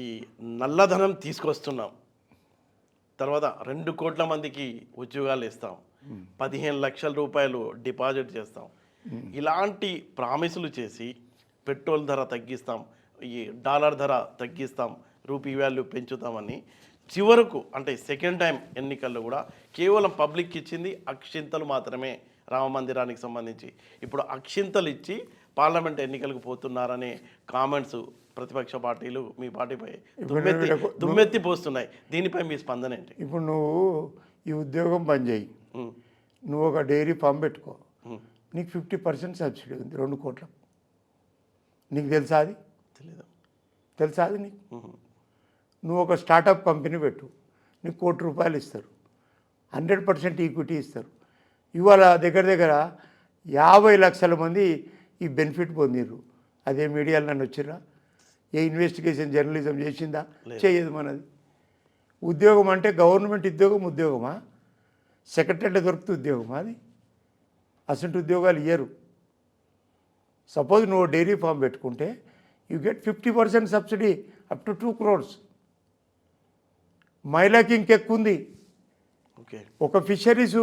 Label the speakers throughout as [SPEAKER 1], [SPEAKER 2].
[SPEAKER 1] ఈ నల్లధనం తీసుకొస్తున్నాం, తర్వాత 2 కోట్ల మందికి ఉద్యోగాలు ఇస్తాం, 15 లక్షల రూపాయలు డిపాజిట్ చేస్తాం, ఇలాంటి ప్రామిసులు చేసి పెట్రోల్ ధర తగ్గిస్తాం, ఈ డాలర్ ధర తగ్గిస్తాం, రూపీ వాల్యూ పెంచుతామని చివరకు అంటే సెకండ్ టైం ఎన్నికల్లో కూడా కేవలం పబ్లిక్ ఇచ్చింది అక్షింతలు మాత్రమే రామ మందిరానికి సంబంధించి. ఇప్పుడు అక్షింతలు ఇచ్చి పార్లమెంట్ ఎన్నికలకు పోతున్నారనే కామెంట్స్ ప్రతిపక్ష పార్టీలు మీ పార్టీపై దుమ్మెత్తి పోస్తున్నాయి. దీనిపై మీ స్పందన ఏంటి?
[SPEAKER 2] ఇప్పుడు నువ్వు ఈ ఉద్యోగం బంద్ చేయి, నువ్వు ఒక డైరీ ఫామ్ పెట్టుకో, నీకు 50% సబ్సిడీ ఉంది 2 కోట్లకు. నీకు తెలుసా అది?
[SPEAKER 1] తెలీదు.
[SPEAKER 2] తెలుసా అది నీకు? నువ్వు ఒక స్టార్టప్ కంపెనీ పెట్టు, నీకు ₹1 కోటి ఇస్తారు, 100% ఈక్విటీ ఇస్తారు. ఇవాళ దగ్గర దగ్గర 50 లక్షల మంది ఈ బెనిఫిట్ పొందిర్రు. అదే మీడియాలో నన్ను వచ్చిర్రా? ఏ ఇన్వెస్టిగేషన్ జర్నలిజం చేసిందా? చేయదు. మనది ఉద్యోగం అంటే గవర్నమెంట్ ఉద్యోగమా? సెక్రటరీలో దొరికితే ఉద్యోగమా? అది అసలు ఉద్యోగాలు ఇయ్యరు. సపోజ్ నువ్వు డైరీ ఫామ్ పెట్టుకుంటే you get 50% subsidy up to 2 crores. మహిళకి ఇంకెక్కువ ఉంది.
[SPEAKER 1] ఓకే,
[SPEAKER 2] ఒక ఫిషరీస్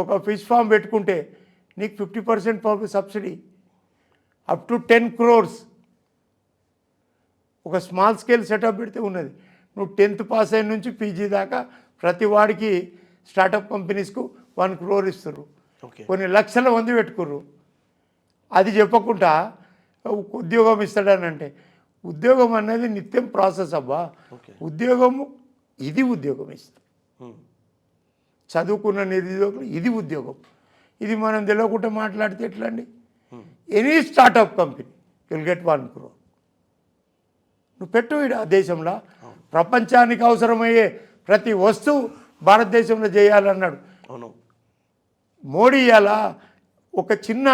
[SPEAKER 2] ఒక ఫిష్ ఫామ్ పెట్టుకుంటే నీకు 50% సబ్సిడీ అప్ టు 10 crores. ఒక స్మాల్ స్కేల్ సెటప్ పెడితే ఉన్నది. నువ్వు 10th పాస్ అయిన నుంచి పీజీ దాకా ప్రతి వాడికి స్టార్టప్ కంపెనీస్కు 1 crore ఇస్తారు. కొన్ని లక్షల మంది పెట్టుకుర్రు. అది చెప్పకుండా ఉద్యోగం ఇస్తాడని అంటే ఉద్యోగం అనేది నిత్యం ప్రాసెస్ అబ్బా. ఉద్యోగము ఇది ఉద్యోగం ఇస్తారు. చదువుకున్న నిరుద్యోగులు ఇది ఉద్యోగం. ఇది మనం తెలియకుండా మాట్లాడితే ఎట్లా అండి? Any startup company will get 1 crore. నువ్వు పెట్టు ఆ దేశంలో. ప్రపంచానికి అవసరమయ్యే ప్రతి వస్తువు భారతదేశంలో చేయాలన్నాడు.
[SPEAKER 1] అవును.
[SPEAKER 2] మోడీ అలా ఒక చిన్న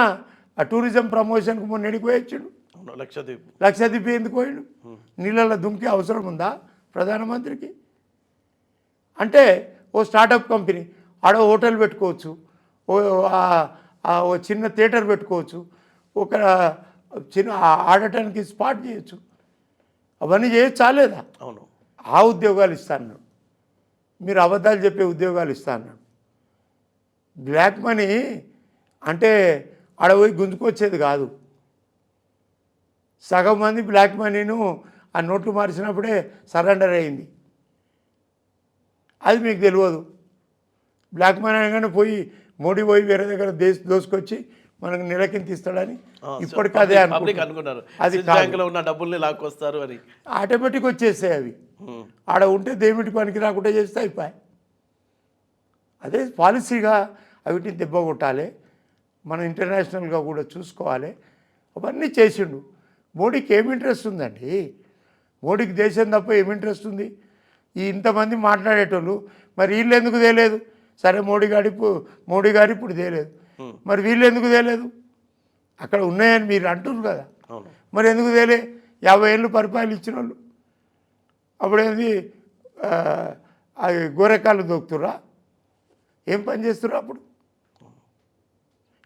[SPEAKER 2] టూరిజం ప్రమోషన్కి మొన్న ఎడిపోయొచ్చాడు. లక్షద్వీప్ ఎందుకు పోయాడు? నీళ్ళల్లో దుంకే అవసరం ఉందా ప్రధానమంత్రికి? అంటే ఓ స్టార్టప్ కంపెనీ ఆడ హోటల్ పెట్టుకోవచ్చు, ఓ చిన్న థియేటర్ పెట్టుకోవచ్చు, ఒక చిన్న ఆడటానికి స్పాట్ చేయొచ్చు. అవన్నీ చేయొచ్చు చాలేదా?
[SPEAKER 1] అవును.
[SPEAKER 2] ఆ ఉద్యోగాలు ఇస్తా అన్నాడు. మీరు అబద్ధాలు చెప్పే ఉద్యోగాలు ఇస్తా అన్నాడు. బ్లాక్ మనీ అంటే ఆడ పోయి గుంజుకొచ్చేది కాదు. సగం మంది బ్లాక్ మనీను ఆ నోట్లు మార్చినప్పుడే సరెండర్ అయింది. అది మీకు తెలియదు. బ్లాక్ మనీ అనగానే మోడీ పోయి వేరే దగ్గర దోసుకొచ్చి మనకు నెలకింత ఇస్తాడని ఇప్పటికీ అదే
[SPEAKER 1] అనుకున్నారు. అది బ్యాంకులో ఉన్న డబ్బుల్ని లాక్కొస్తారు అని
[SPEAKER 2] ఆటోమేటిక్ వచ్చేస్తాయి. అవి ఆడ ఉంటే దేమిటికి పనికి రాకుండా చేస్తే అయిపోయి. అదే పాలసీగా అవిటిని దెబ్బ కొట్టాలి. మనం ఇంటర్నేషనల్గా కూడా చూసుకోవాలి. అవన్నీ చేసిండు. మోడీకి ఏమి ఇంట్రెస్ట్ ఉందండి? మోడీకి దేశం తప్ప ఏమి ఇంట్రెస్ట్ ఉంది? ఈ ఇంతమంది మాట్లాడేటోళ్ళు మరి వీళ్ళు ఎందుకు తేలేదు? సరే మోడీ గారు ఇప్పుడు తేలేదు, మరి వీళ్ళు ఎందుకు తేలేదు? అక్కడ ఉన్నాయని మీరు అంటున్నారు కదా, మరి ఎందుకు తేలే? 50 ఏళ్ళు పరిపాలన ఇచ్చిన వాళ్ళు అప్పుడేంది గోరెకాళ్ళు దొక్కుతురా? ఏం పని చేస్తుర్రా? అప్పుడు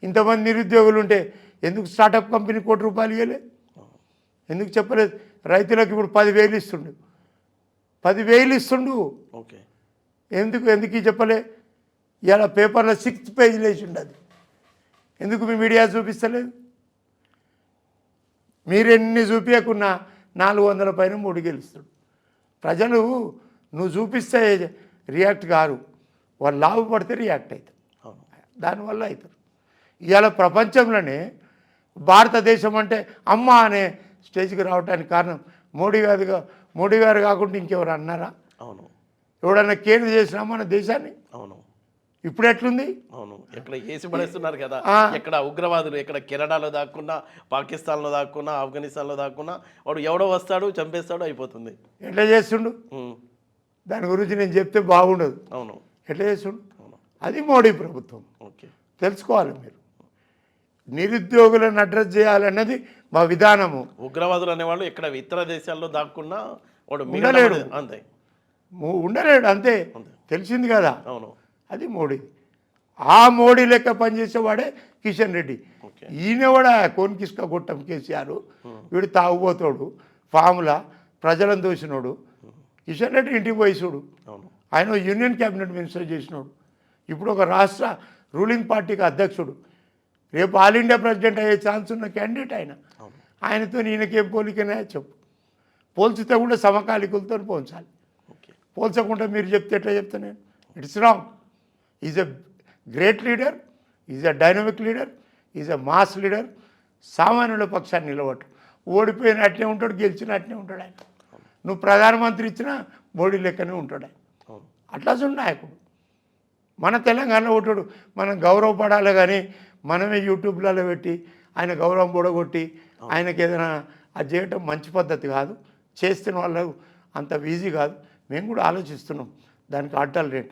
[SPEAKER 2] ఇంతమంది నిరుద్యోగులు ఉంటే ఎందుకు స్టార్టప్ కంపెనీ ₹1 కోటి ఇవ్వలే? ఎందుకు చెప్పలేదు? రైతులకు ఇప్పుడు 10,000 ఇస్తుండు. 10,000 ఇస్తుండు.
[SPEAKER 1] ఓకే,
[SPEAKER 2] ఎందుకు చెప్పలే? ఇలా పేపర్లో 6th పేజ్ లేచిండు. అది ఎందుకు మీ మీడియా చూపిస్తలేదు? మీరెన్ని చూపించకున్నా 400 పైన 3 గెలుస్తాడు. ప్రజలు నువ్వు చూపిస్తే రియాక్ట్ కారు, వాళ్ళు లాభపడితే రియాక్ట్ అవుతారు. దానివల్ల అవుతారు. ఇవాళ ప్రపంచంలోనే భారతదేశం అంటే అమ్మ అనే స్టేజ్కి రావడానికి కారణం మోడీ గారు కాకుండా ఇంకెవరు అన్నారా?
[SPEAKER 1] అవును.
[SPEAKER 2] ఎవడన్నా కేంద్ర చేసినా మన దేశాన్ని?
[SPEAKER 1] అవును.
[SPEAKER 2] ఇప్పుడు ఎట్లుంది?
[SPEAKER 1] అవును, ఎక్కడ వేసి పడేస్తున్నారు కదా. ఎక్కడ ఉగ్రవాదులు ఎక్కడ కెనడాలో దాక్కున్నా, పాకిస్తాన్లో దాక్కున్నా, ఆఫ్ఘనిస్తాన్లో దాక్కున్నా వాడు ఎవడో వస్తాడు, చంపేస్తాడు, అయిపోతుంది.
[SPEAKER 2] ఎట్లా చేస్తుండు? దాని గురించి నేను చెప్తే బాగుండదు.
[SPEAKER 1] అవును.
[SPEAKER 2] ఎట్లా చేస్తుండు? అది మోడీ ప్రభుత్వం.
[SPEAKER 1] ఓకే,
[SPEAKER 2] తెలుసుకోవాలి మీరు. నిరుద్యోగులను అడ్రస్ చేయాలన్నది మా విధానము.
[SPEAKER 1] ఉగ్రవాదులు అనేవాళ్ళు ఎక్కడ ఇతర దేశాల్లో దాక్కున్నా వాడు
[SPEAKER 2] ఉండలేడు.
[SPEAKER 1] అంతే
[SPEAKER 2] ఉండలేడు, అంతే. తెలిసింది కదా.
[SPEAKER 1] అవును.
[SPEAKER 2] అది మోడీ. ఆ మోడీ లెక్క పనిచేసేవాడే కిషన్ రెడ్డి. ఈయన కూడా కోన్కిస్క కొట్టం కేసీఆర్. వీడు తాగుపోతాడు, ఫాములా ప్రజలను దోసినోడు. కిషన్ రెడ్డి ఇంటికి పోయి చూడు,
[SPEAKER 1] అవును.
[SPEAKER 2] ఆయన యూనియన్ క్యాబినెట్ మినిస్టర్ చేసినోడు, ఇప్పుడు ఒక రాష్ట్ర రూలింగ్ పార్టీకి అధ్యక్షుడు, రేపు ఆల్ ఇండియా ప్రెసిడెంట్ అయ్యే ఛాన్స్ ఉన్న క్యాండిడేట్ ఆయన.
[SPEAKER 1] అవును.
[SPEAKER 2] ఆయనతో ఈయనకేం పోలికనే చెప్పు. పోల్చితే కూడా సమకాలికులతో పోల్చాలి.
[SPEAKER 1] ఓకే.
[SPEAKER 2] పోల్చకుండా మీరు చెప్తే ఎట్లా చెప్తా నేను? It's wrong. Is a great leader, is a dynamic leader, is a mass leader. సామాన్యుల పక్షాన్ని నిలబట్టు. ఓడిపోయిన అట్నే ఉంటాడు, గెలిచిన అట్నే ఉంటాడు ఆయన. నువ్వు ప్రధానమంత్రి ఇచ్చినా మోడీ లెక్కనే ఉంటాడు ఆయన.
[SPEAKER 1] అవును.
[SPEAKER 2] అట్లా చూడు నాయకుడు. మన తెలంగాణలో ఉంటాడు. మనం గౌరవపడాలి, కానీ మనమే యూట్యూబ్లలో పెట్టి ఆయన గౌరవం పొడగొట్టి ఆయనకి ఏదైనా అది చేయటం మంచి పద్ధతి కాదు. చేస్తున్న వాళ్ళు అంత ఈజీ కాదు. మేము కూడా ఆలోచిస్తున్నాం దానికి ఆల్టర్నేట్.